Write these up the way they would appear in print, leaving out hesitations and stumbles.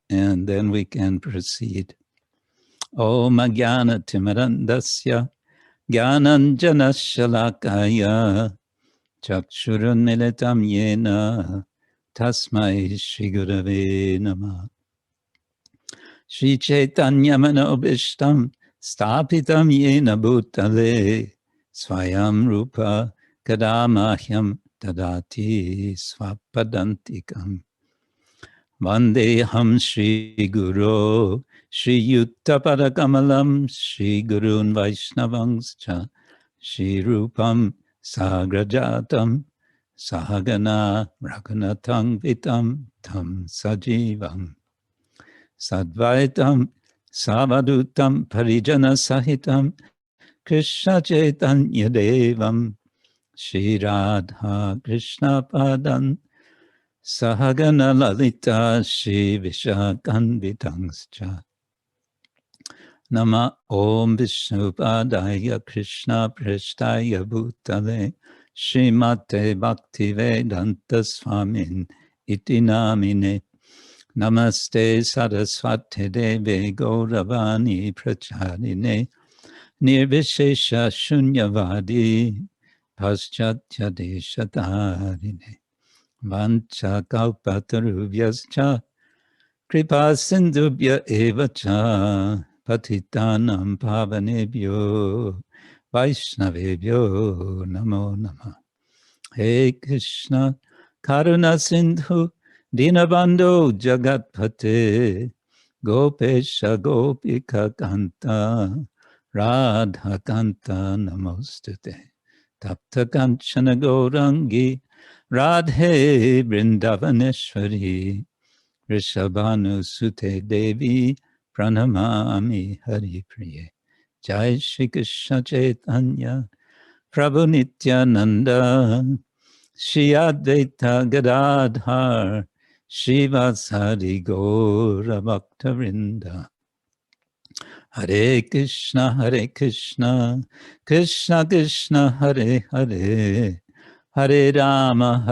and then we can proceed. Om Jnana Timirandasya Jnananjana Shalakaya Chakshurunmilitam Yena Tasmai Shri Gurave Namah. Shri Chaitanya Manobishtam Stapitam Yena Bhutale Swayam Rupa Kadamahyam Tadati Swapadantikam Vandeham Shri Guru Shri Yuttapadakamalam Shri Gurun Vaishnavangscha Shri Rupam Sagrajatam Sahagana Raghunatang Vitam Tam Sajivam Sadvaitam Savadutam Parijana Sahitam Krishna Chaitanya Devam Shri Radha Krishna Padan Sahagana Lalita Shri Vishakanditangscha Nama Om Vishnupadaya Krishna Prashtaya Bhutale Srimate Bhaktivedanta Swamin Iti Namine Namaste Saraswate Deve Gauravani Pracharine Nirvishesha Shunyavadi Paschatya Deshatarine Vancha Kalpatarubhyascha Kripa Sindhubhya Evacha Patitanam Pavanebhyo Vaishnavebhyo Namo Namah. Hey Krishna Karuna Sindhu Dinabandhu Jagatpate Gopesha Gopika Kanta Radha Kanta Namostute Tapta Kanchana Gaurangi Radhe Vrindavaneshwari Rishabhanu Sute Devi Pranamami Hari Priye Jai Shri Krishna Chaitanya Prabhu Nityananda Shri Advaita Gadadhar Shivasari Gaura Bhaktavinda Hare Krishna Krishna Krishna Hare Hare Hare Rama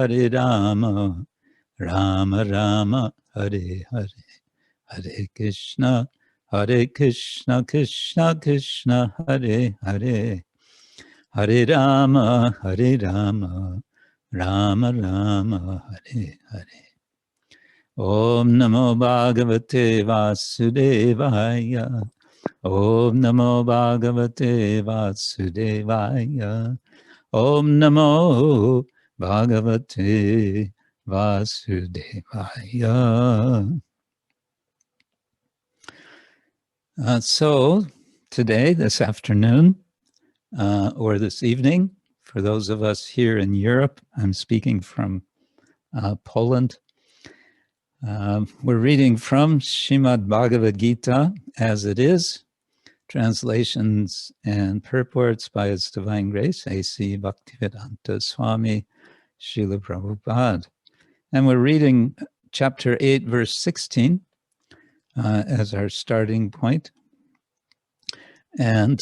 Rama Rama Hare Hare Hare Krishna Krishna Krishna Hare Hare Hare Rama Rama Rama Hare Hare. Om Namo Bhagavate Vasudevaya. Om Namo Bhagavate Vasudevaya. Om Namo Bhagavate Vasudevaya. So today, this afternoon, or this evening, for those of us here in Europe, I'm speaking from Poland. We're reading from Srimad Bhagavad Gita as it is, translations and purports by His Divine Grace, A.C. Bhaktivedanta Swami, Srila Prabhupada. And we're reading chapter 8, verse 16 as our starting point. And,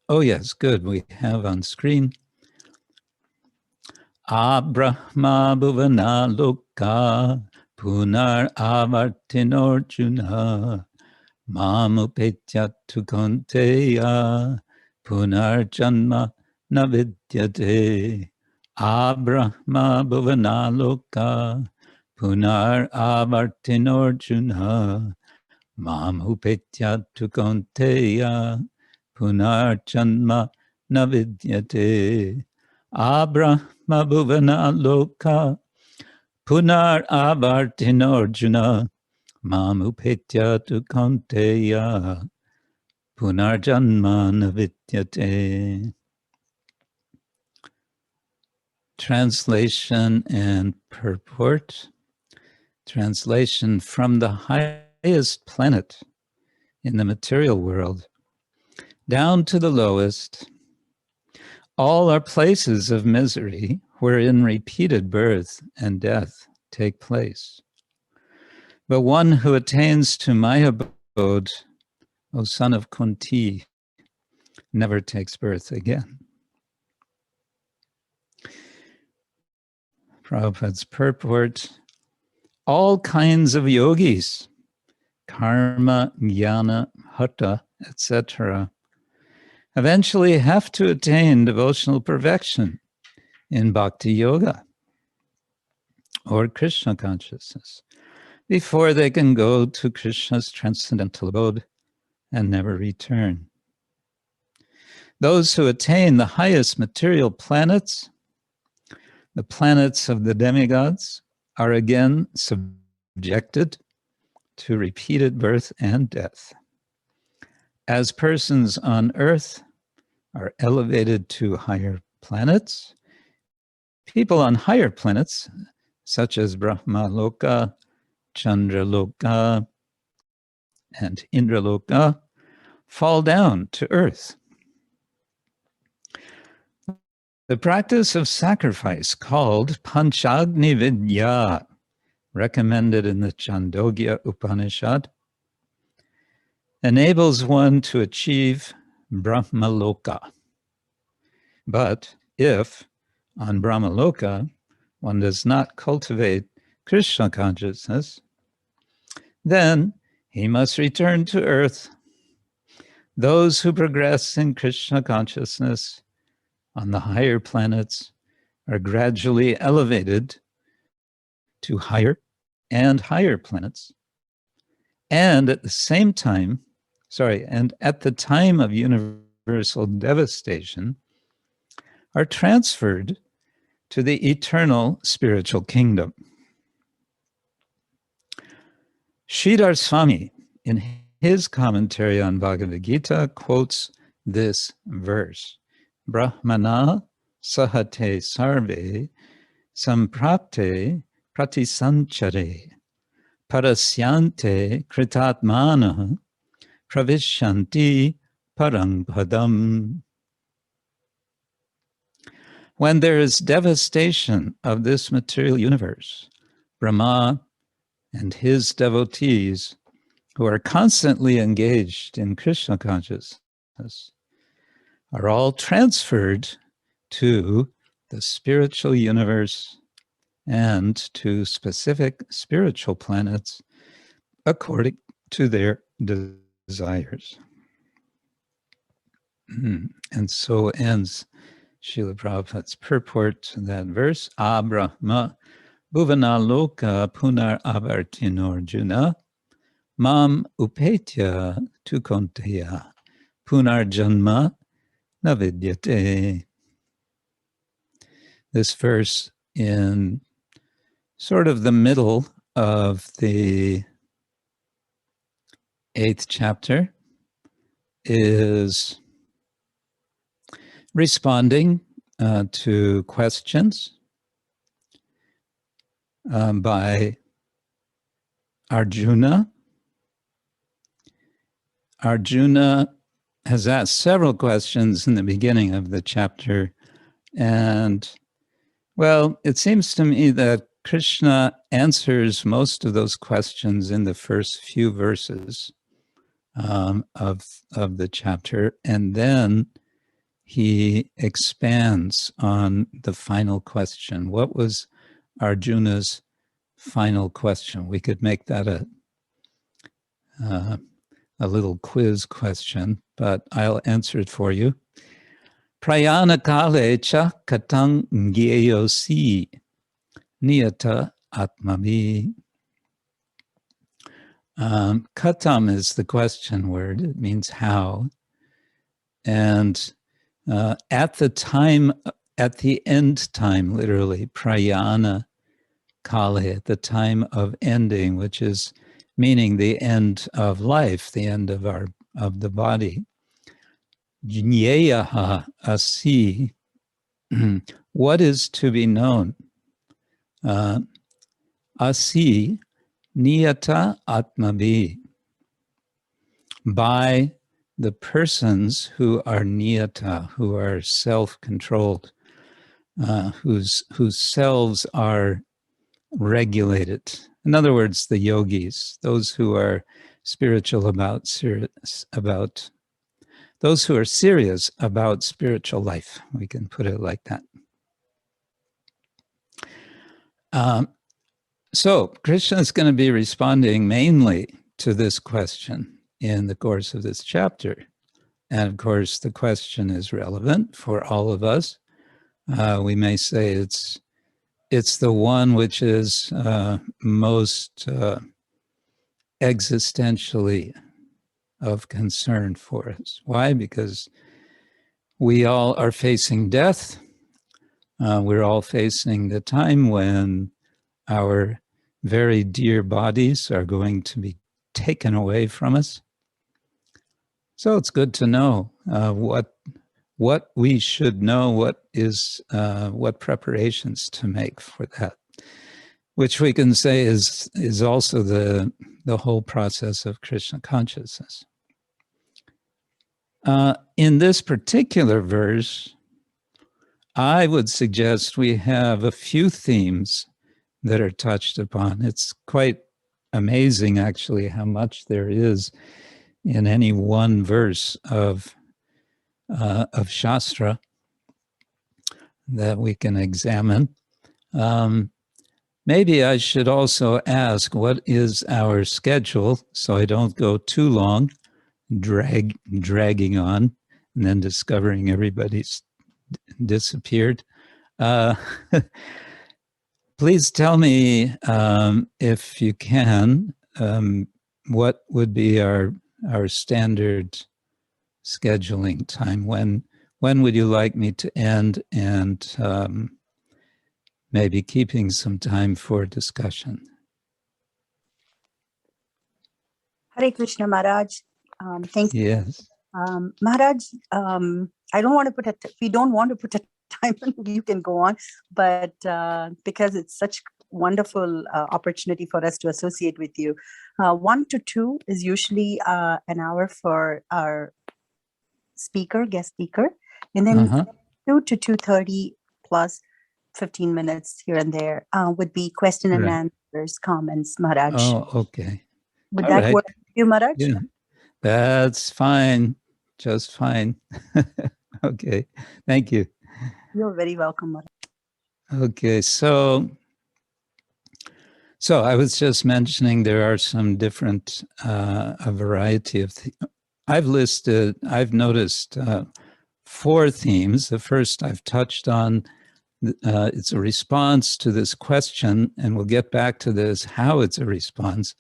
oh yes, good, we have on screen Abrahma Bhuvana Loka Punar Avartinorjuna Mamupetya Tukonteya Punar Janma Navidyate Abrahma Bhuvana Loka Punar Avartinorjuna Mamupetya Tukonteya Punar Janma Navidyate Abrahma Bhuvana Loka Punar Avartinorjuna Mamupetya Tukonteya Punarjanma Navidyate. Translation and purport. Translation: from the highest planet in the material world down to the lowest, all are places of misery wherein repeated birth and death take place. But one who attains to my abode, O son of Kunti, never takes birth again. Prabhupada's purport: all kinds of yogis, karma, jnana, hatha, etc., eventually have to attain devotional perfection in bhakti yoga or Krishna consciousness before they can go to Krishna's transcendental abode and never return. Those who attain the highest material planets, the planets of the demigods, are again subjected to repeated birth and death. As persons on earth are elevated to higher planets, people on higher planets, such as Brahmaloka, Chandraloka, and Indraloka, fall down to earth. The practice of sacrifice, called Panchagni Vidya, recommended in the Chandogya Upanishad, enables one to achieve Brahmaloka. But if, on Brahmaloka, one does not cultivate Krishna consciousness, then he must return to earth. Those who progress in Krishna consciousness on the higher planets are gradually elevated to higher and higher planets. And at the same time, and at the time of universal devastation, are transferred to the eternal spiritual kingdom. Sridhar Swami, in his commentary on Bhagavad Gita, quotes this verse: Brahmana sahate sarve samprapte pratisanchare parasyante kritatmana pravishyanti parangpadam. When there is devastation of this material universe, Brahma and his devotees, who are constantly engaged in Krishna consciousness, are all transferred to the spiritual universe and to specific spiritual planets according to their desires. And so ends Srila Prabhupada's purport to that verse. Abrahma bhuvanaloka punar avartinorjuna mam upetya tu konteya punar janma navidyate. This verse in sort of the middle of the 8th chapter is responding to questions by Arjuna. Arjuna has asked several questions in the beginning of the chapter, and well, it seems to me that Krishna answers most of those questions in the first few verses of the chapter, and then he expands on the final question. What was Arjuna's final question? We could make that a little quiz question, but I'll answer it for you. Prayana kale cha katang ngyeyosi niyata atmavi. Katam is the question word. It means how. And at the end time, literally, prayana kale, at the time of ending, which is meaning the end of life, the end of the body. Jnyeyaha asi, what is to be known? Asi niyata atmavi, by the persons who are niyata, who are self-controlled, whose selves are regulated. In other words, the yogis, those who are spiritual about those who are serious about spiritual life. We can put it like that. So Krishna is going to be responding mainly to this question in the course of this chapter. And of course, the question is relevant for all of us. We may say it's the one which is most existentially of concern for us. Why? Because we all are facing death. We're all facing the time when our very dear bodies are going to be taken away from us. So it's good to know what we should know, what preparations to make for that, which we can say is also the whole process of Krishna consciousness. In this particular verse, I would suggest we have a few themes that are touched upon. It's quite amazing, actually, how much there is in any one verse of Shastra that we can examine. Maybe I should also ask, what is our schedule, so I don't go too long dragging on and then discovering everybody's disappeared. Please tell me, if you can, what would be our standard scheduling time? When would you like me to end, and maybe keeping some time for discussion? Hare Krishna Maharaj. Thank you. Yes. Maharaj, I don't want to put we don't want to put a time, you can go on, but because it's such wonderful opportunity for us to associate with you. 1 to 2 is usually an hour for our guest speaker, and then 2 to 2:30 plus 15 minutes here and there would be question and answers, comments, Maharaj. Oh, okay. Would all that work for you, Maharaj? Yeah, that's fine. Just fine. Okay, thank you. You're very welcome, Maharaj. Okay, so I was just mentioning there are some different, a variety of, I've noticed 4 themes. The first I've touched on, it's a response to this question, and we'll get back to this, how it's a response.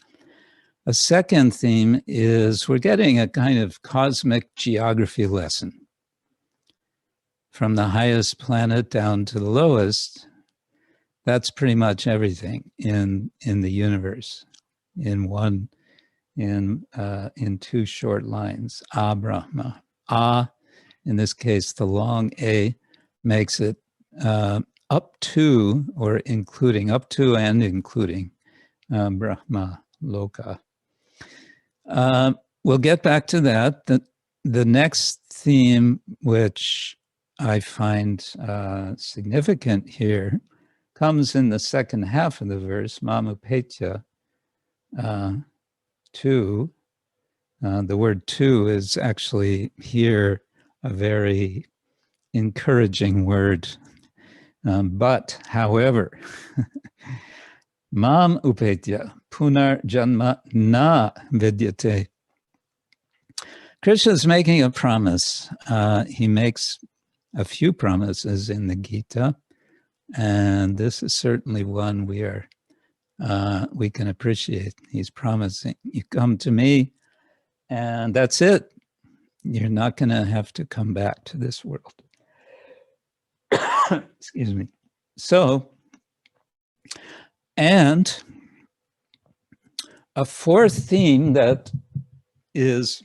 A second theme is we're getting a kind of cosmic geography lesson. From the highest planet down to the lowest, that's pretty much everything in the universe in 2 short lines. A Brahma. A, in this case, the long A makes it up to, or including, up to and including Brahma Loka. We'll get back to that. The next theme, which I find significant here, comes in the second half of the verse, Mamupetya, 2. The word 2 is actually here a very encouraging word. But, however, Mam upetya punar janma na vidyate. Krishna is making a promise. He makes a few promises in the Gita, and this is certainly one we can appreciate. He's promising, you come to me, and that's it. You're not going to have to come back to this world. Excuse me. So, and a fourth theme that is,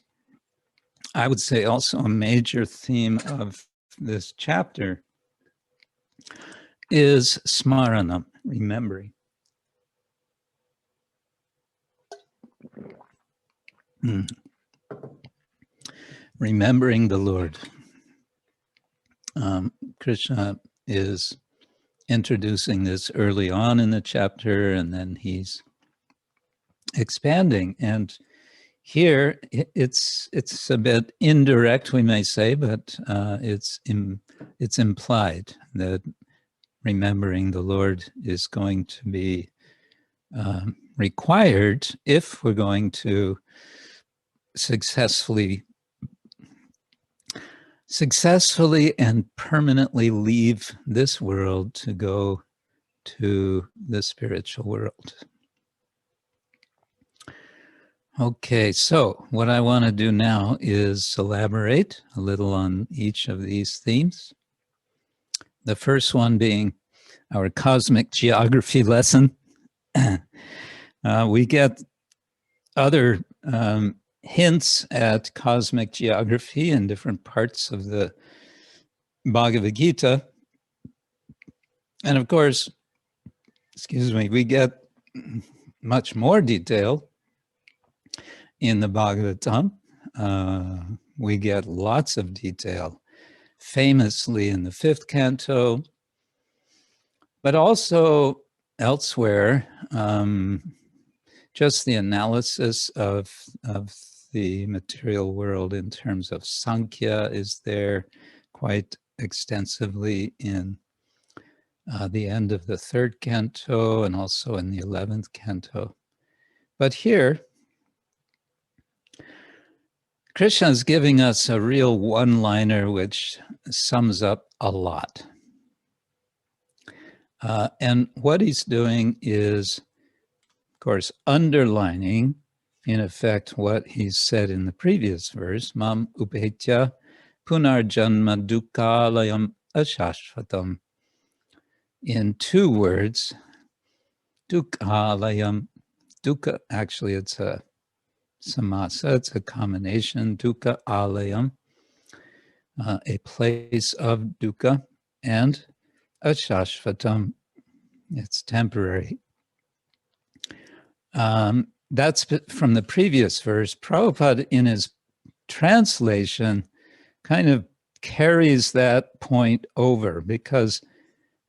I would say, also a major theme of this chapter is smaranam, remembering. Remembering the Lord. Krishna is introducing this early on in the chapter, and then he's expanding. And here it's a bit indirect, we may say, but it's implied that remembering the Lord is going to be required if we're going to successfully and permanently leave this world to go to the spiritual world. Okay, so what I want to do now is elaborate a little on each of these themes. The first one being our cosmic geography lesson. We get other hints at cosmic geography in different parts of the Bhagavad Gita. And of course, we get much more detail in the Bhagavatam. We get lots of detail, famously in the 5th canto, but also elsewhere. Just the analysis of the material world in terms of Sankhya is there quite extensively in the end of the 3rd canto and also in the 11th canto. But here, Krishna is giving us a real one-liner which sums up a lot. And what he's doing is, of course, underlining, in effect, what he said in the previous verse, Mam upetya punarjanma dukkhalayam ashashvatam. In 2 words, dukkhalayam, dukkha, actually it's a samasa, it's a combination, dukkha alayam, a place of dukkha, and ashashvatam, it's temporary. That's from the previous verse. Prabhupada, in his translation, kind of carries that point over, because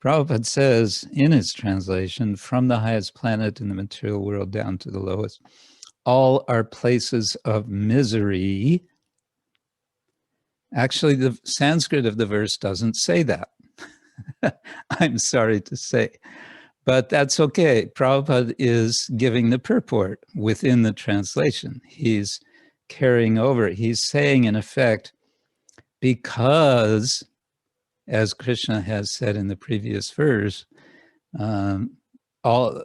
Prabhupada says in his translation, from the highest planet in the material world down to the lowest, all are places of misery. Actually, the Sanskrit of the verse doesn't say that. I'm sorry to say. But that's okay. Prabhupada is giving the purport within the translation. He's carrying over. He's saying, in effect, because, as Krishna has said in the previous verse, all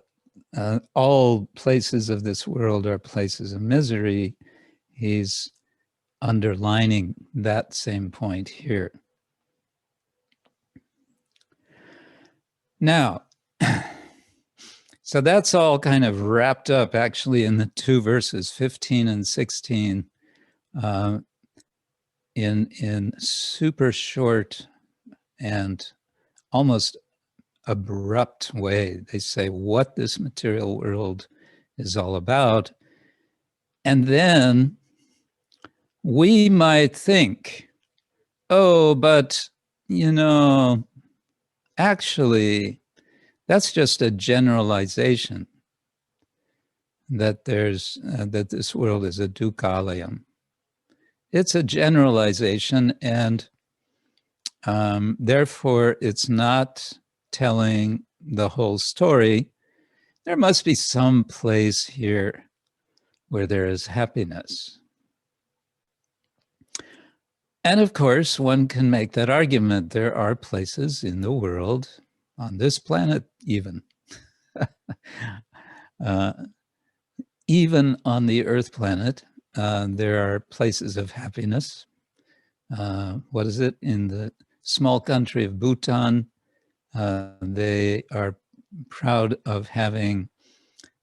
places of this world are places of misery. He's underlining that same point here. Now, so that's all kind of wrapped up actually in the 2 verses, 15 and 16, in super short and almost abrupt way. They say what this material world is all about. And then we might think, oh, but, actually, that's just a generalization that that this world is a dukkhalayam. It's a generalization, and therefore it's not telling the whole story. There must be some place here where there is happiness. And of course, one can make that argument. There are places in the world, on this planet even, even on the Earth planet, there are places of happiness. What is it? In the small country of Bhutan, they are proud of having,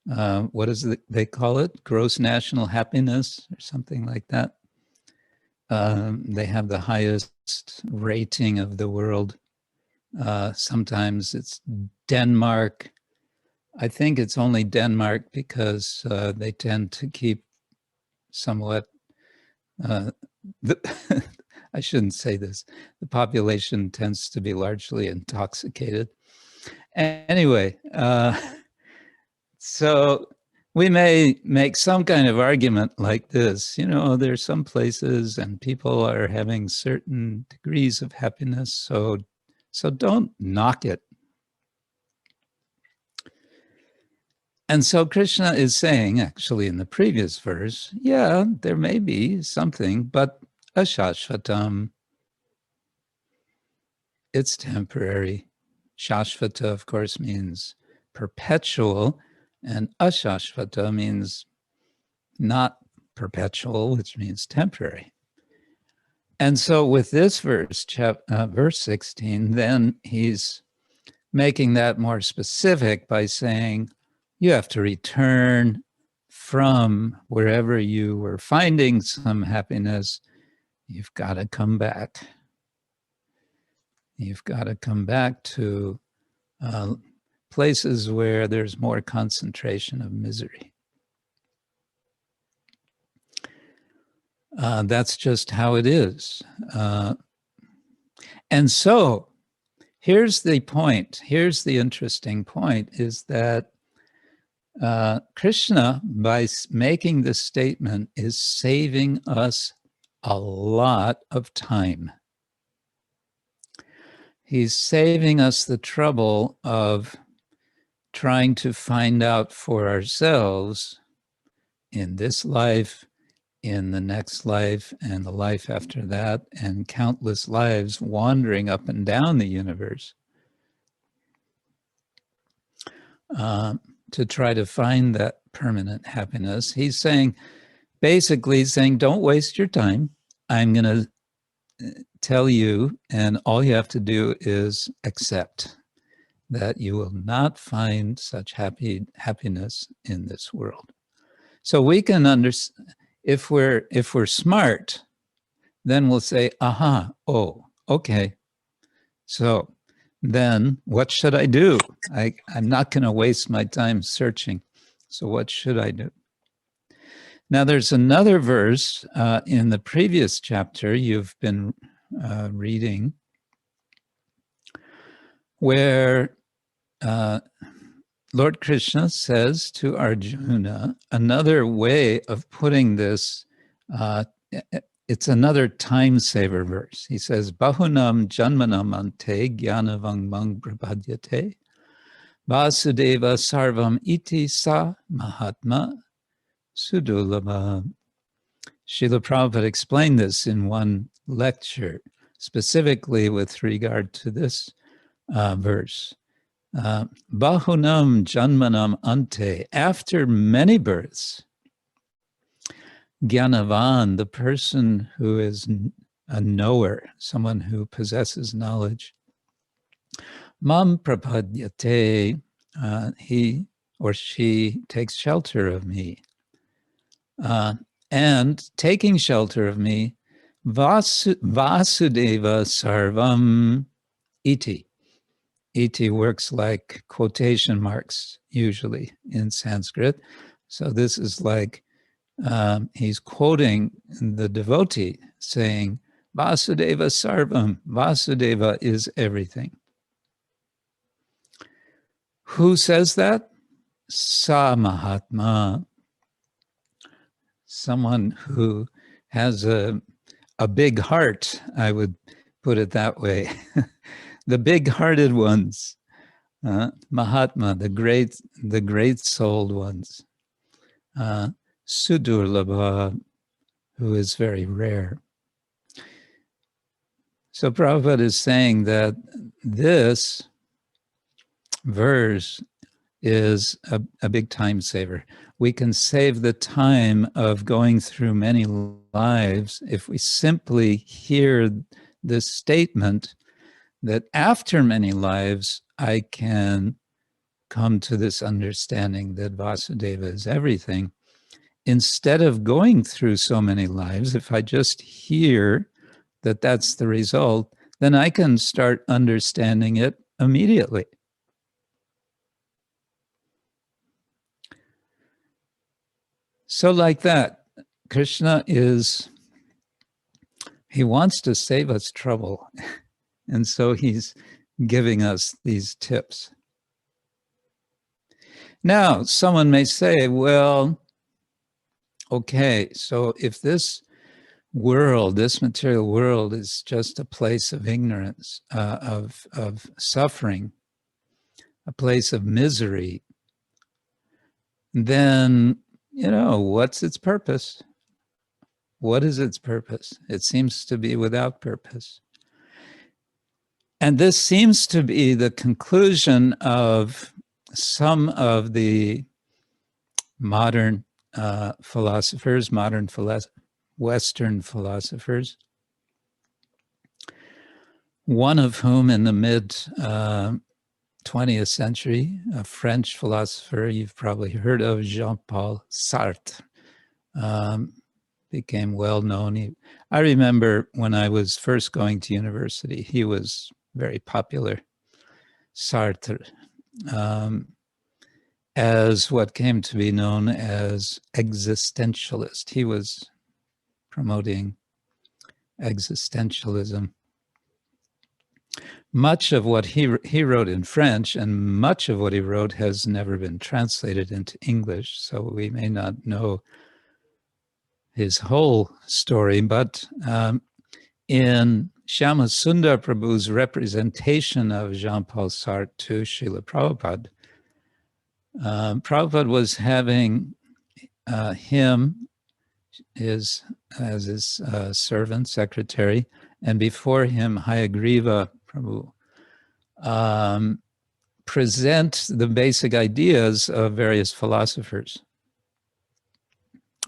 what is it they call it? Gross national happiness or something like that. They have the highest rating of the world. Sometimes it's Denmark. I think it's only Denmark because they tend to keep somewhat, I shouldn't say this, the population tends to be largely intoxicated. Anyway, so we may make some kind of argument like this, there's some places and people are having certain degrees of happiness, so don't knock it. And so Krishna is saying, actually in the previous verse, yeah, there may be something, but ashashvatam, it's temporary. Shashvata, of course, means perpetual, and ashashvata means not perpetual, which means temporary. And so with this verse, verse 16, then he's making that more specific by saying, you have to return from wherever you were finding some happiness. You've got to come back. You've got to come back to places where there's more concentration of misery. That's just how it is. And so here's the point. Here's the interesting point, is that Krishna, by making this statement, is saving us a lot of time. He's saving us the trouble of trying to find out for ourselves in this life, in the next life, and the life after that, and countless lives wandering up and down the universe to try to find that permanent happiness. He's saying, basically saying, don't waste your time. I'm going to tell you, and all you have to do is accept that you will not find such happiness in this world. So we can understand, if we're smart, then we'll say, aha, oh, okay. So then what should I do? I'm not going to waste my time searching. So what should I do? Now, there's another verse in the previous chapter you've been reading where Lord Krishna says to Arjuna, another way of putting this, it's another time saver verse. He says, Bahunam janmanam ante jnanavang prapadyate Vasudeva sarvam iti sa mahatma Sudulabha. Srila Prabhupada explained this in one lecture, specifically with regard to this verse. Bahunam janmanam ante, after many births, Jnanavan, the person who is a knower, someone who possesses knowledge, Mam prapadyate, he or she takes shelter of me. And taking shelter of me, Vasudeva sarvam iti. Iti works like quotation marks, usually in Sanskrit. So this is like he's quoting the devotee saying, Vasudeva sarvam, Vasudeva is everything. Who says that? Sa Mahatma. Someone who has a big heart, I would put it that way. The big-hearted ones, Mahatma, the great-souled ones. Sudurlabha, who is very rare. So Prabhupada is saying that this verse is a big time saver. We can save the time of going through many lives if we simply hear this statement that after many lives, I can come to this understanding that Vasudeva is everything. Instead of going through so many lives, if I just hear that that's the result, then I can start understanding it immediately. So like that, Krishna he wants to save us trouble. And so he's giving us these tips. Now, someone may say, well, okay, so if this world, this material world is just a place of ignorance, of suffering, a place of misery, then, what's its purpose? What is its purpose? It seems to be without purpose. And this seems to be the conclusion of some of the modern philosophers, Western philosophers, one of whom in the mid 20th century, a French philosopher you've probably heard of, Jean-Paul Sartre, became well known. I remember when I was first going to university, he was very popular, Sartre, as what came to be known as existentialist. He was promoting existentialism. Much of what he wrote in French, and much of what he wrote has never been translated into English, so we may not know his whole story, but in Shyama Sundar Prabhu's representation of Jean-Paul Sartre to Srila Prabhupada, Prabhupada was having him as his servant, secretary, and before him, Hayagriva Prabhu, present the basic ideas of various philosophers,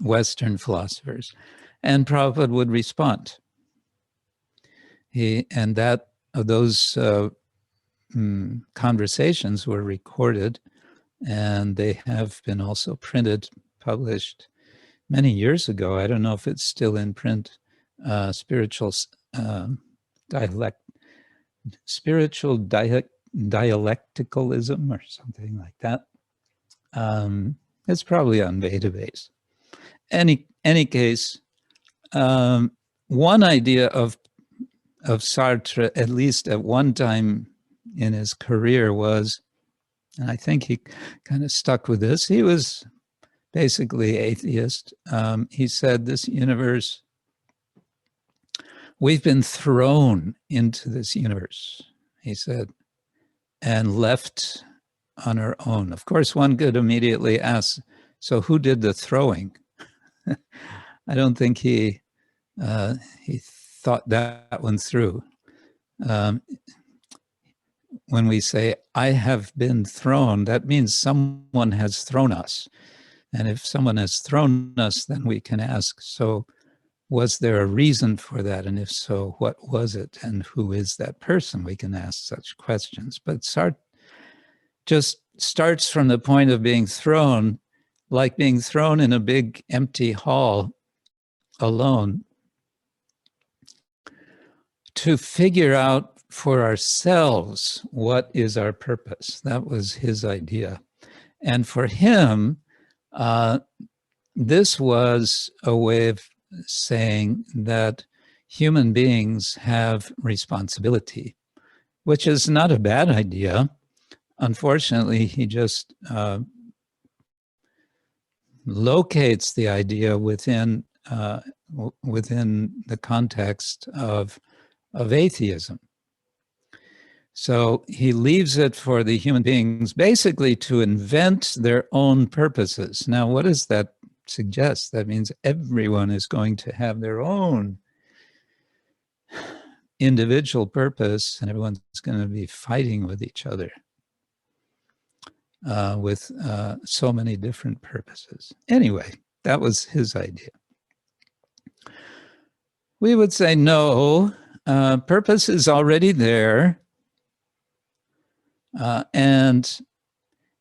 Western philosophers, and Prabhupada would respond. Those conversations were recorded, and they have been also printed, published many years ago. I don't know if it's still in print. Spiritual dialecticalism or something like that. It's probably on database. Any case, one idea of Sartre, at least at one time in his career, was, and I think he kind of stuck with this, he was basically atheist. He said, this universe, we've been thrown into this universe, he said, and left on our own. Of course, one could immediately ask, so who did the throwing? I don't think he thought that one through. When we say, I have been thrown, that means someone has thrown us. And if someone has thrown us, then we can ask, so was there a reason for that? And if so, what was it? And who is that person? We can ask such questions. But Sartre just starts from the point of being thrown, like being thrown in a big empty hall alone, to figure out for ourselves what is our purpose. That was his idea. And for him, this was a way of saying that human beings have responsibility, which is not a bad idea. Unfortunately, he just locates the idea within the context of atheism. So he leaves it for the human beings basically to invent their own purposes. Now, what does that suggest? That means everyone is going to have their own individual purpose, and everyone's going to be fighting with each other with so many different purposes. Anyway, that was his idea. We would say, no, purpose is already there. And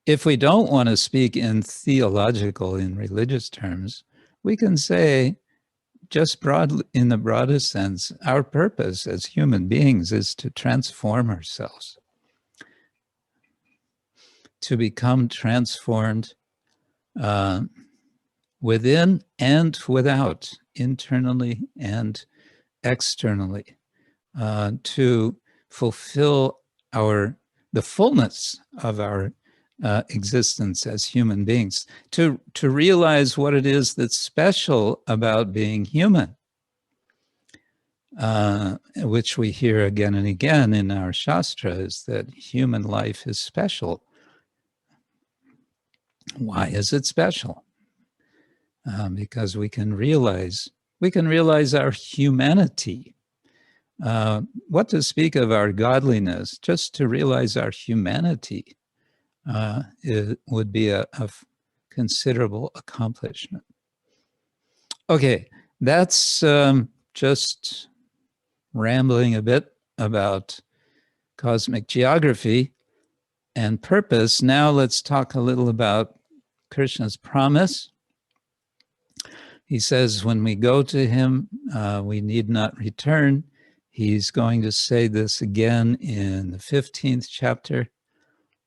if we don't want to speak in theological, in religious terms, we can say, just broadly, in the broadest sense, our purpose as human beings is to transform ourselves, to become transformed within and without, internally and externally, to fulfill the fullness of our existence as human beings, to realize what it is that's special about being human, which we hear again and again in our Shastra, is that human life is special. Why is it special? Because we can realize our humanity. What to speak of our godliness? Just to realize our humanity it would be a considerable accomplishment. Okay, that's just rambling a bit about cosmic geography and purpose. Now let's talk a little about Krishna's promise. He says when we go to him, we need not return. He's going to say this again in the 15th chapter,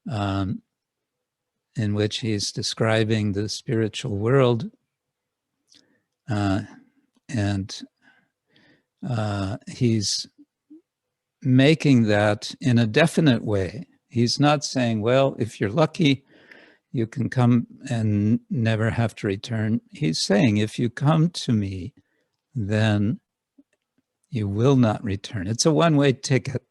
in which he's describing the spiritual world. And he's making that in a definite way. He's not saying, well, if you're lucky, you can come and never have to return. He's saying, if you come to me, then you will not return. It's a one-way ticket.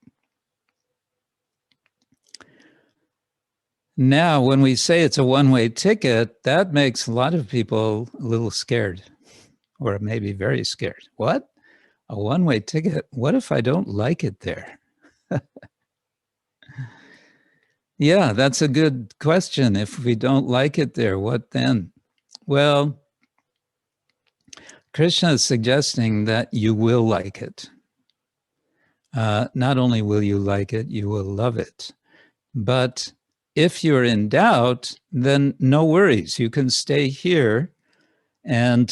Now, when we say it's a one-way ticket, that makes a lot of people a little scared, or maybe very scared. What? A one-way ticket? What if I don't like it there? Yeah, that's a good question. If we don't like it there, what then? Well, Krishna is suggesting that you will like it. Not only will you like it, you will love it. But if you're in doubt, then no worries. You can stay here and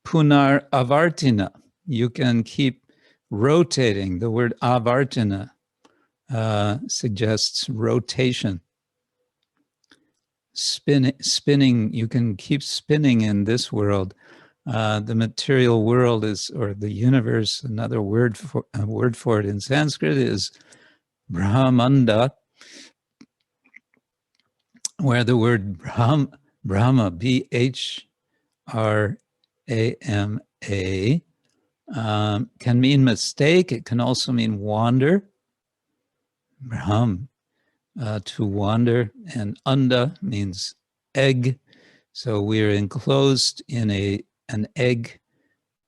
punar avartina. You can keep rotating. The word avartina suggests rotation. Spinning, you can keep spinning in this world. The material world is, or the universe, another word for it in Sanskrit is Brahmanda, where the word Brahma, B-H-R-A-M-A, can mean mistake. It can also mean wander. Brahm, to wander, and anda means egg. So we're enclosed in an egg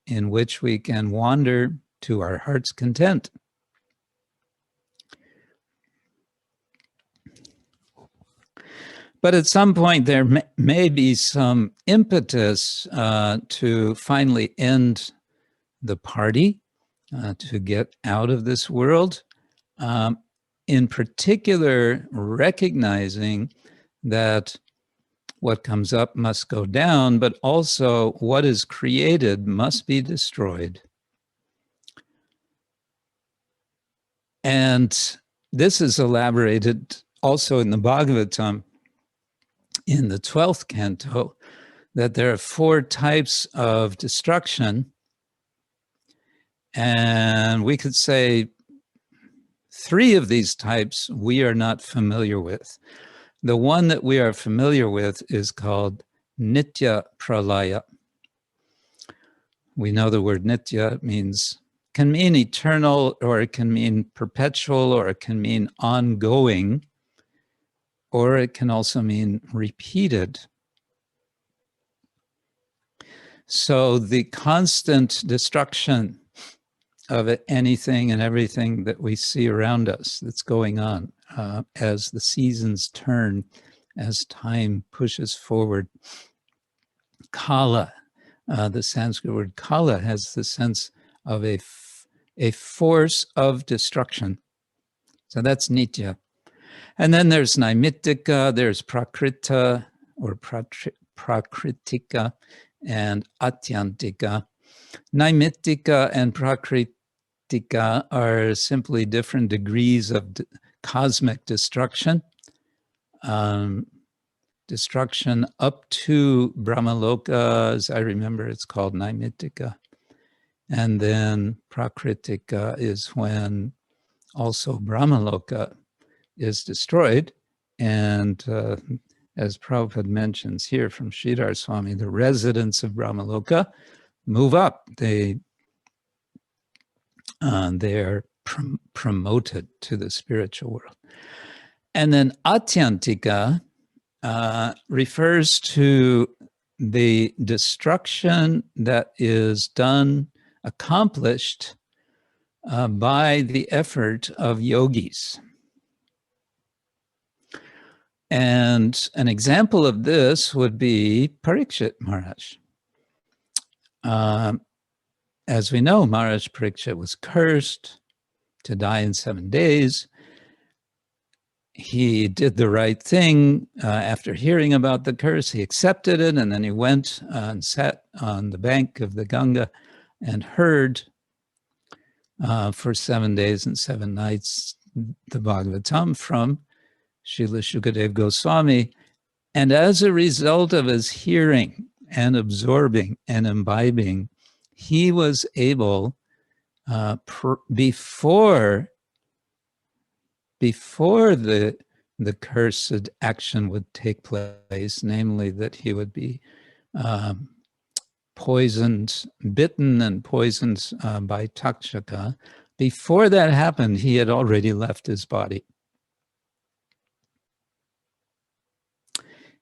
in which we can wander to our heart's content. But at some point, there may be some impetus to finally end the party, to get out of this world. In particular, recognizing that what comes up must go down, but also what is created must be destroyed. And this is elaborated also in the Bhagavatam, in the 12th canto, that there are 4 types of destruction. And we could say 3 of these types we are not familiar with. The one that we are familiar with is called Nitya Pralaya. We know the word Nitya can mean eternal, or it can mean perpetual, or it can mean ongoing, or it can also mean repeated. So the constant destruction of anything and everything that we see around us that's going on as the seasons turn, as time pushes forward. Kala, the Sanskrit word kala, has the sense of a force of destruction. So that's nitya. And then there's naimittika, there's prakrita or prakritika, and atyantika. Naimittika and prakritika are simply different degrees of cosmic destruction. Destruction up to Brahmaloka, as I remember, it's called naimittika. And then prakritika is when also Brahmaloka is destroyed. And as Prabhupada mentions here from Sridhar Swami, the residents of Brahmaloka move up. They're promoted to the spiritual world. And then Atyantika refers to the destruction that is accomplished by the effort of yogis. And an example of this would be Parikshit Maharaj. As we know, Maharaj Parikshit was cursed to die in 7 days. He did the right thing. After hearing about the curse, he accepted it, and then he went and sat on the bank of the Ganga and heard for 7 days and 7 nights the Bhagavatam from Srila Shukadev Goswami. And as a result of his hearing and absorbing and imbibing, he was able, before the cursed action would take place, namely that he would be bitten and poisoned by Takshaka, before that happened, he had already left his body.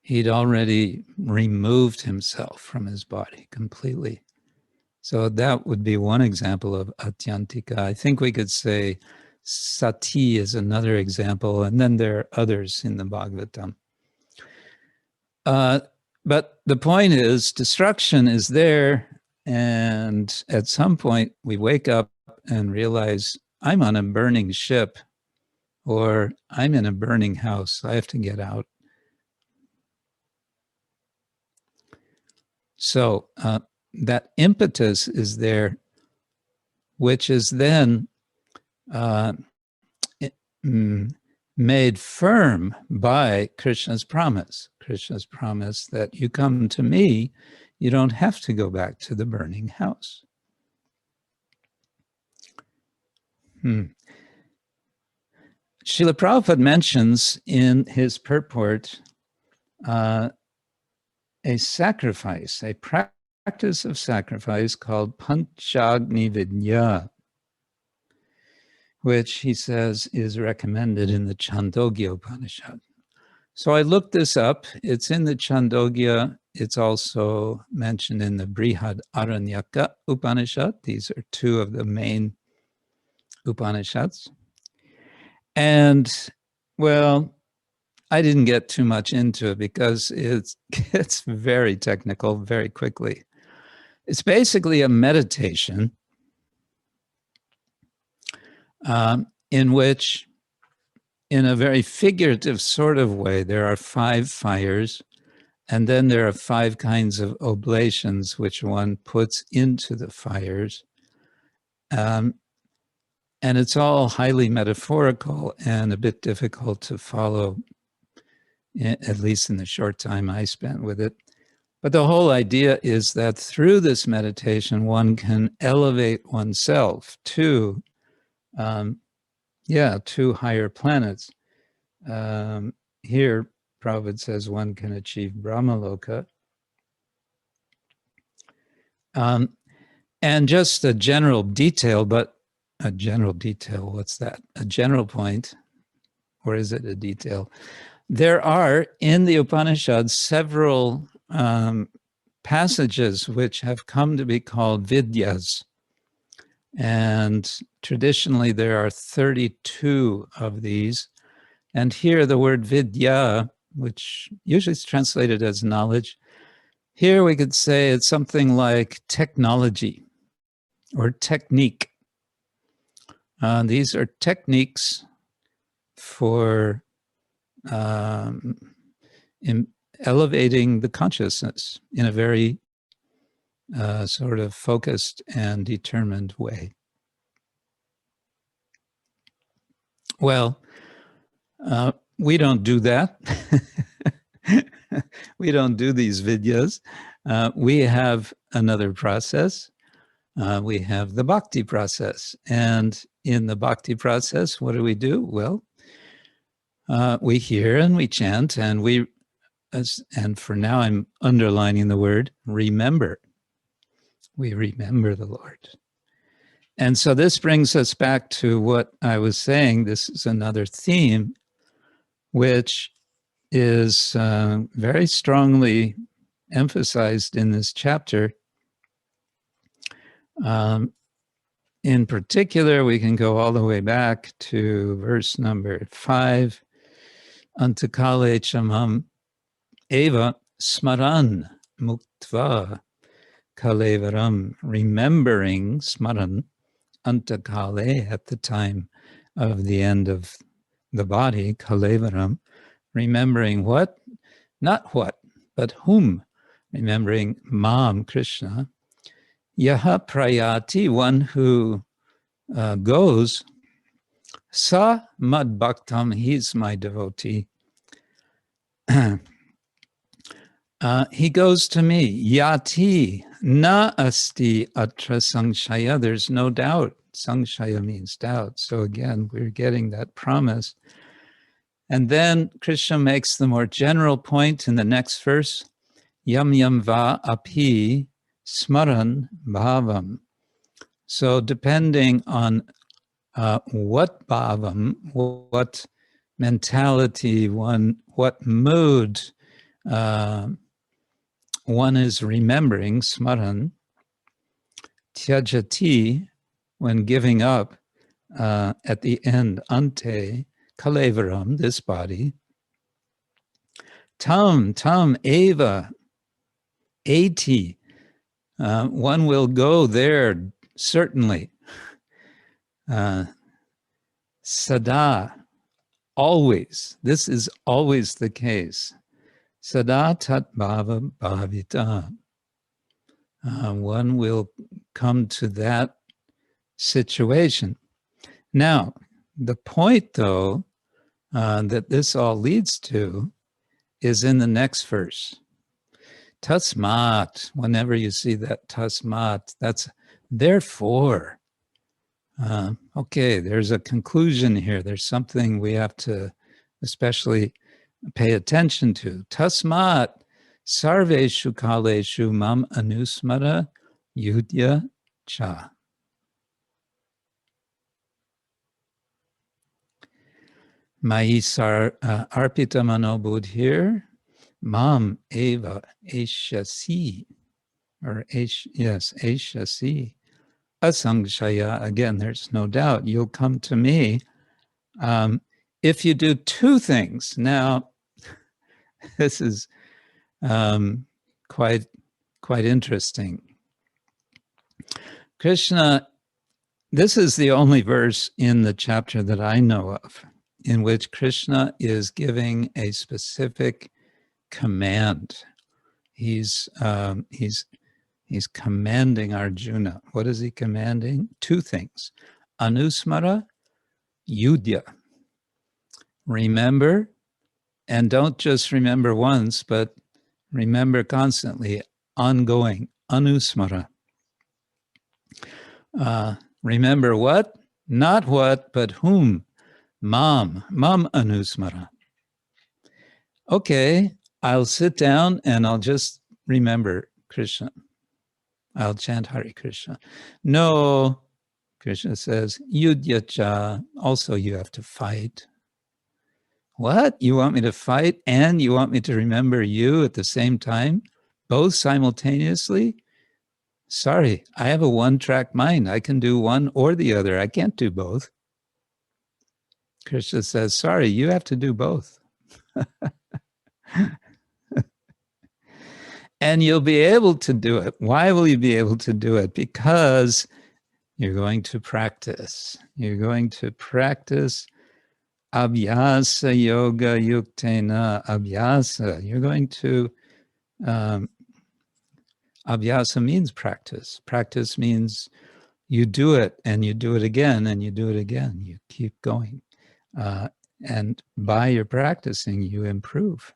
He'd already removed himself from his body completely. So that would be one example of Atyantika. I think we could say Sati is another example, and then there are others in the Bhagavatam. But the point is, destruction is there, and at some point we wake up and realize, I'm on a burning ship, or I'm in a burning house, I have to get out. So that impetus is there, which is then made firm by Krishna's promise. Krishna's promise that you come to me, you don't have to go back to the burning house. Srila Prabhupada mentions in his purport a sacrifice, a practice of sacrifice called Panchagni Vidya, which he says is recommended in the Chandogya Upanishad. So I looked this up. It's in the Chandogya. It's also mentioned in the Brihad Aranyaka Upanishad. These are 2 of the main Upanishads. And, well, I didn't get too much into it because it gets very technical very quickly. It's basically a meditation in which, in a very figurative sort of way, there are 5 fires, and then there are 5 kinds of oblations which one puts into the fires. And it's all highly metaphorical and a bit difficult to follow, at least in the short time I spent with it. But the whole idea is that through this meditation, one can elevate oneself to, to higher planets. Here, Prabhupada says one can achieve Brahmaloka. And just a general detail, what's that? A general point, or is it a detail? There are in the Upanishads several passages which have come to be called Vidyas. And traditionally there are 32 of these. And here the word Vidya, which usually is translated as knowledge, here we could say it's something like technology or technique. These are techniques for elevating the consciousness in a very sort of focused and determined way. Well, we don't do that. We don't do these vidyas. We have another process. We have the bhakti process. And in the bhakti process, what do? Well, we hear and we chant, and and for now I'm underlining the word remember. We remember the Lord. And so this brings us back to what I was saying. This is another theme, which is very strongly emphasized in this chapter. In particular, we can go all the way back to verse number 5. Antakale chamam eva smaran muktva kalevaram, remembering smaran, antakale, at the time of the end of the body, kalevaram, remembering what? Not what, but whom? Remembering Mam, Krishna. Yaha prayati, one who goes, sa mad bhaktam, he's my devotee. He goes to me, yati na asti atra sangshaya, there's no doubt. Sangshaya means doubt. So again, we're getting that promise. And then Krishna makes the more general point in the next verse, yam yam va api smaran bhavam. So depending on what bhavam, what mentality, what mood one is remembering, smaran, tyajati, when giving up at the end, ante, kalevaram, this body, tam eva, eti, one will go there, certainly. Sada, always. This is always the case. Sada tat bhava bhavita. One will come to that situation. Now, the point, though, that this all leads to is in the next verse. Tasmat, whenever you see that tasmat, that's therefore. Okay, there's a conclusion here. There's something we have to especially pay attention to. Tasmat sarveshu kaleshu mam anusmara yudya cha. Mai arpita manobudhir mam eva eshasi, or eshasi. Asangshaya, again, there's no doubt, you'll come to me if you do two things. Now, this is quite interesting. Krishna, this is the only verse in the chapter that I know of in which Krishna is giving a specific command. He's commanding Arjuna. What is he commanding? Two things. Anusmara, yudya. Remember, and don't just remember once, but remember constantly, ongoing. Anusmara. Remember what? Not what, but whom? Mam anusmara. Okay, I'll sit down and I'll just remember Krishna. I'll chant Hare Krishna. No, Krishna says, yudyacha, also you have to fight. What? You want me to fight and you want me to remember you at the same time? Both simultaneously? Sorry, I have a one-track mind. I can do one or the other. I can't do both. Krishna says, sorry, you have to do both. And you'll be able to do it. Why will you be able to do it? Because you're going to practice. You're going to practice abhyasa yoga yuktena abhyasa. You're going to, abhyasa means practice. Practice means you do it and you do it again and you do it again. You keep going. And by your practicing, you improve.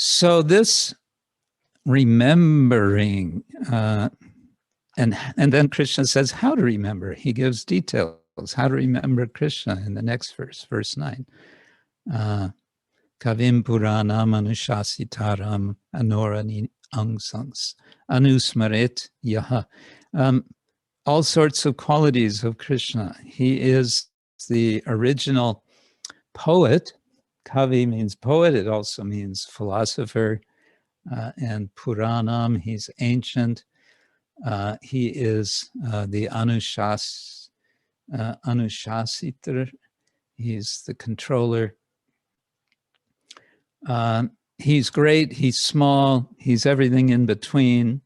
So this remembering, and then Krishna says how to remember. He gives details how to remember Krishna in the next verse, verse 9. Kavim Puranam Anushasitaram Anorani Angsangs Anusmaret Yaha. All sorts of qualities of Krishna. He is the original poet. Kavi means poet. It also means philosopher. And Puranam, he's ancient. He is the Anushasitra. He's the controller. He's great. He's small. He's everything in between.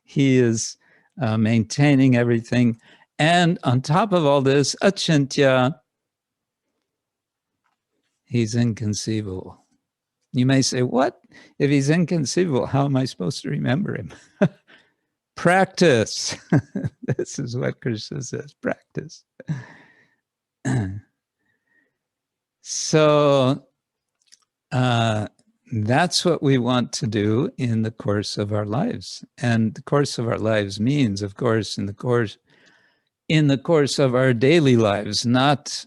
He is maintaining everything. And on top of all this, Achintya, he's inconceivable. You may say, what? If he's inconceivable, how am I supposed to remember him? Practice. This is what Krishna says, practice. So that's what we want to do in the course of our lives. And the course of our lives means, of course, in the course of our daily lives, not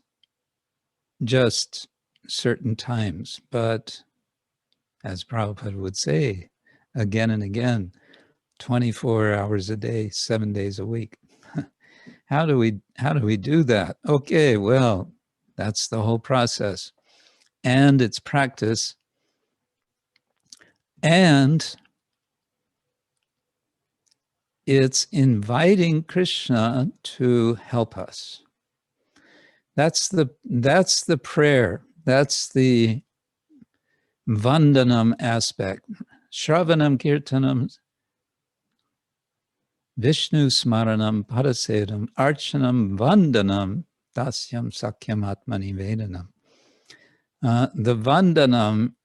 just certain times, but as Prabhupada would say again and again, 24 hours a day, 7 days a week. How do we do that? Okay, well, that's the whole process. And it's practice. And it's inviting Krishna to help us. That's the prayer. That's the Vandanam aspect. Shravanam Kirtanam, Vishnu Smaranam, Padasedam, Archanam, Vandanam, Dasyam Sakyam Atmani Vedanam. The Vandanam,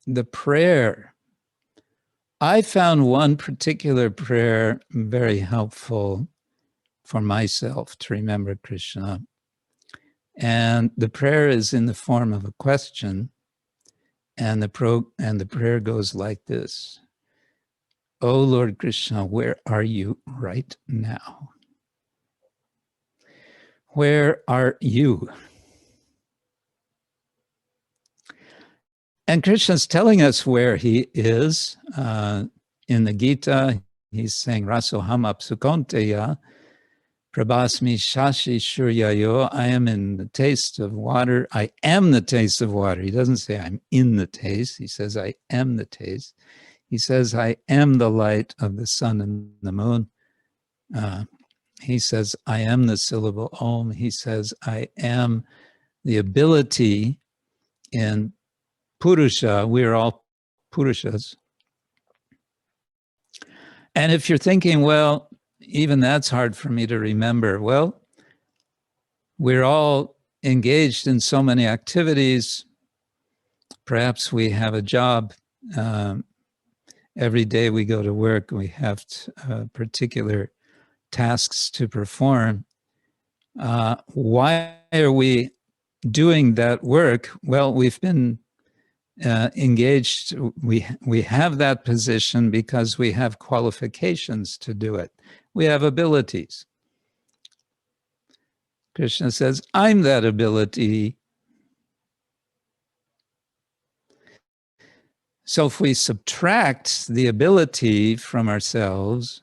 the prayer. I found one particular prayer very helpful for myself to remember Krishna. And the prayer is in the form of a question. And the prayer goes like this. Oh Lord Krishna, where are you right now? Where are you? And Krishna's telling us where he is. In the Gita, he's saying, Rasoham apsukonteya, prabhasmi shashi shuryayo, I am in the taste of water. I am the taste of water. He doesn't say I'm in the taste. He says I am the taste. He says I am the light of the sun and the moon. He says I am the syllable Om. He says I am the ability in Purusha. We are all Purushas. And if you're thinking, well, even that's hard for me to remember. Well, we're all engaged in so many activities. Perhaps we have a job. Every day we go to work, we have particular tasks to perform. Why are we doing that work? Well, we've been engaged. We have that position because we have qualifications to do it. We have abilities. Krishna says, I'm that ability. So if we subtract the ability from ourselves,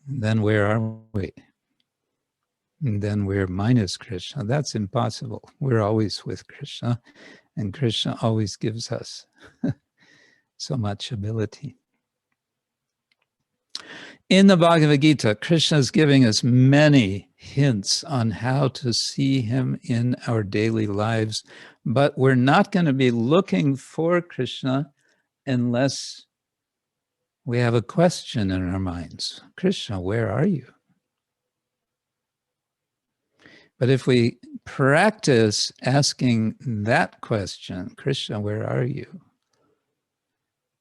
then where are we? And then we're minus Krishna. That's impossible. We're always with Krishna, and Krishna always gives us so much ability. In the Bhagavad Gita, Krishna is giving us many hints on how to see him in our daily lives, but we're not going to be looking for Krishna unless we have a question in our minds. Krishna, where are you? But if we practice asking that question, Krishna, where are you?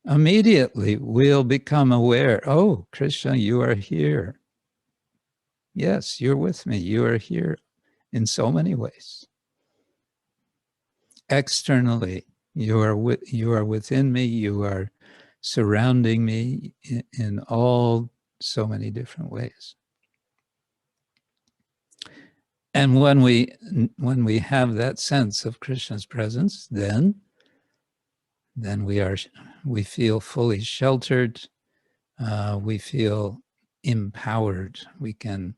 Immediately we'll become aware, oh, Krishna, you are here. Yes, you're with me. You are here in so many ways. Externally, you are within me. You are surrounding me in all so many different ways. And when we have that sense of Krishna's presence, then we feel fully sheltered. We feel empowered. We can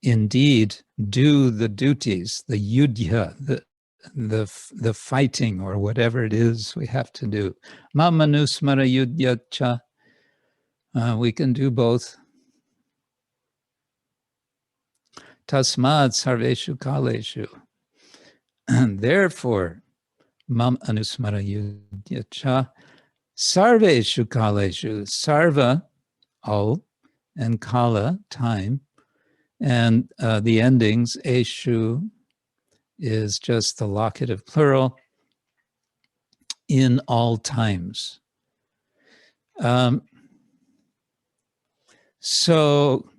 indeed do the duties, the yudhya, the fighting or whatever it is we have to do. Mamanusmara yudhya cha. We can do both. Tasmad sarveshu kaleshu. And therefore, mam anusmara yudhya cha. Sarveshu kaleshu. Sarva, all, and kala, time. And the endings, eshu, is just the locative plural, in all times. So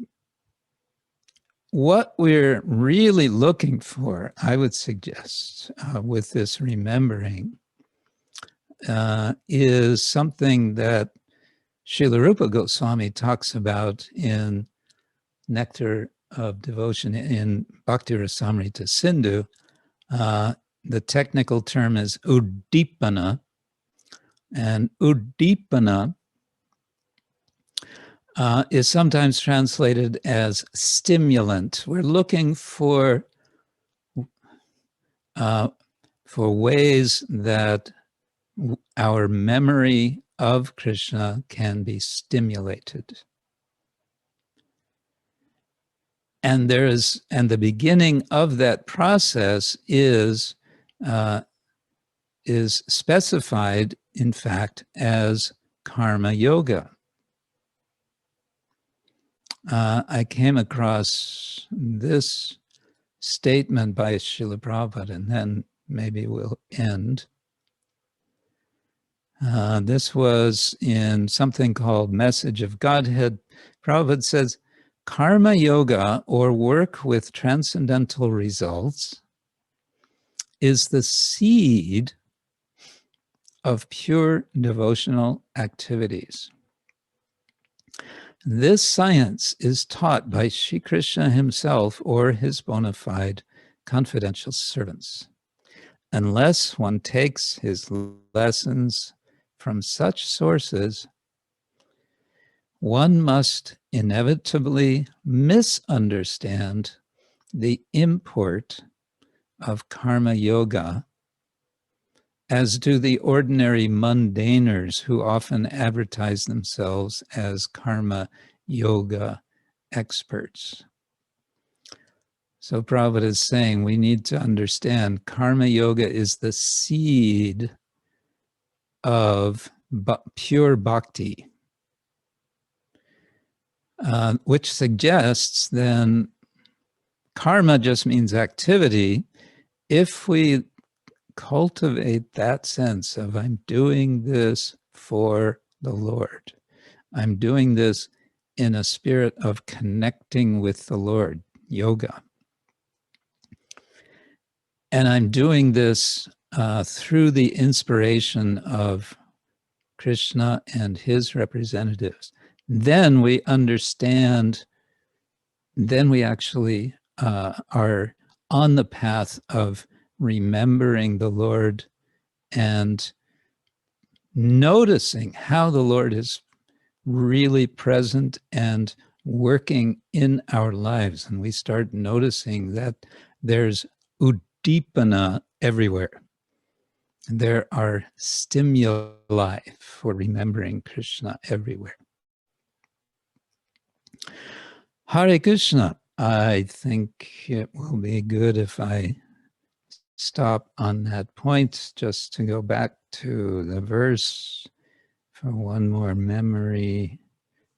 what we're really looking for, I would suggest, with this remembering, is something that Srila Rupa Goswami talks about in Nectar of Devotion in Bhakti Rasamrita Sindhu. The technical term is udipana, and udipana is sometimes translated as stimulant. We're looking for ways that our memory of Krishna can be stimulated. And the beginning of that process is specified, in fact, as karma yoga. I came across this statement by Srila Prabhupada, and then maybe we'll end. This was in something called Message of Godhead. Prabhupada says, karma yoga, or work with transcendental results, is the seed of pure devotional activities. This science is taught by Sri Krishna himself or his bona fide confidential servants. Unless one takes his lessons from such sources, one must inevitably misunderstand the import of karma yoga, as do the ordinary mundaners who often advertise themselves as karma yoga experts. So Prabhupada is saying we need to understand karma yoga is the seed of pure bhakti, which suggests then karma just means activity. If we cultivate that sense of I'm doing this for the Lord, I'm doing this in a spirit of connecting with the Lord, yoga, and I'm doing this through the inspiration of Krishna and his representatives, then we understand, then we actually are on the path of remembering the Lord and noticing how the Lord is really present and working in our lives. And we start noticing that there's udipana everywhere. There are stimuli for remembering Krishna everywhere. Hare Krishna. I think it will be good if I stop on that point, just to go back to the verse for one more memory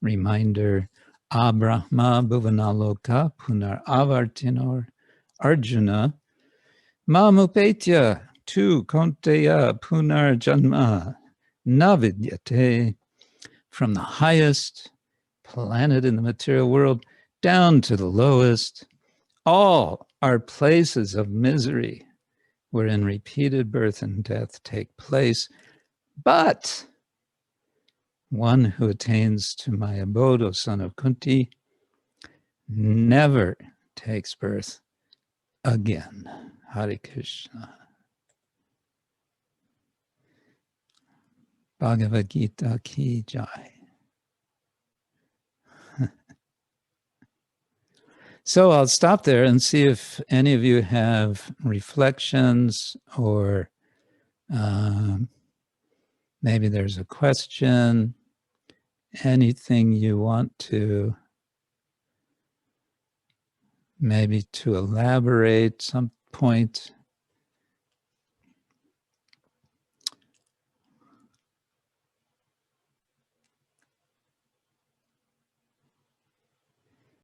reminder. Abrahma bhuvanaloka punar avartinor Arjuna mamupetya tu konteya punar janma navidyate. From the highest planet in the material world down to the lowest, all are places of misery wherein repeated birth and death take place. But one who attains to my abode, O son of Kunti, never takes birth again. Hare Krishna. Bhagavad Gita ki jai. So I'll stop there and see if any of you have reflections or maybe there's a question, anything you want to maybe to elaborate some point.